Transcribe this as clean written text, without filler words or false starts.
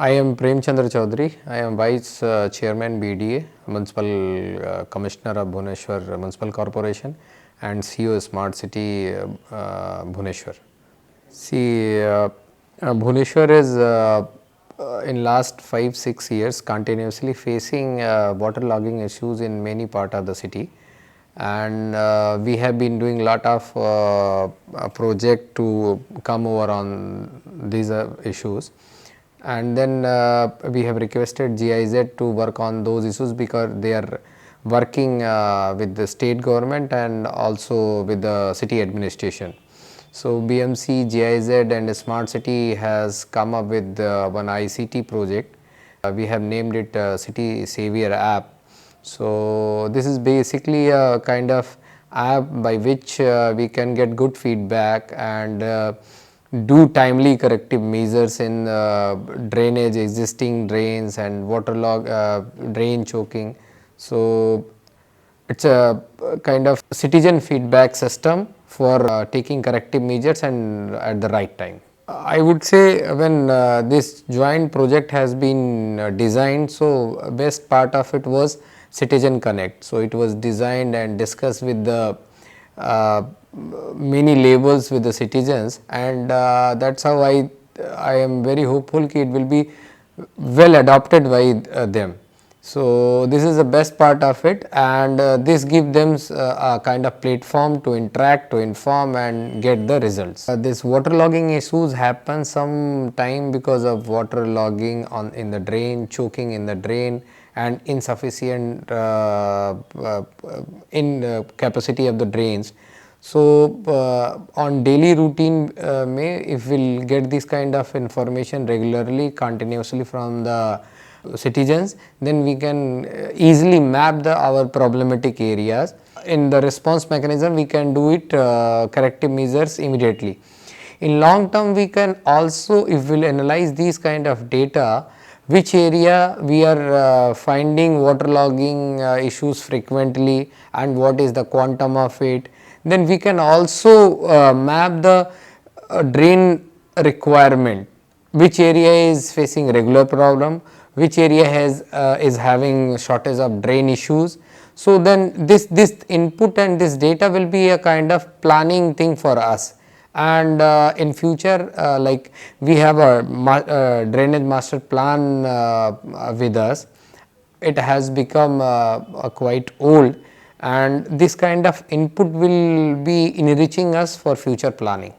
I am Prem Chandra Chaudhary. I am Vice Chairman BDA, Municipal Commissioner of Bhubaneswar Municipal Corporation and CEO Smart City Bhubaneswar. See, Bhubaneswar is in last 5-6 years continuously facing waterlogging issues in many part of the city, and we have been doing lot of project to come over on these issues. And then we have requested GIZ to work on those issues because they are working with the state government and also with the city administration. So BMC, GIZ and Smart City has come up with one ICT project. We have named it City Savior app. So this is basically a kind of app by which we can get good feedback and do timely corrective measures in drainage, existing drains and drain choking. So it's a kind of citizen feedback system for taking corrective measures and at the right time. I would say when this joint project has been designed, so best part of it was Citizen Connect. So it was designed and discussed with the many levels with the citizens, and that's how I am very hopeful that it will be well adopted by them. So this is the best part of it, and this gives them a kind of platform to interact, to inform and get the results. This waterlogging issues happen sometime because of waterlogging in the drain, choking in the drain and insufficient in capacity of the drains. So on daily routine if we'll get this kind of information regularly, continuously from the citizens, then we can easily map our problematic areas. In the response mechanism, we can do it corrective measures immediately. In long term, we can also, if we'll analyze these kind of data, which area we are finding waterlogging issues frequently and what is the quantum of it, then we can also map the drain requirement, which area is facing regular problem, which area is having shortage of drain issues. So then this input and this data will be a kind of planning thing for us, and in future like we have a drainage master plan with us. It has become quite old, and this kind of input will be enriching us for future planning.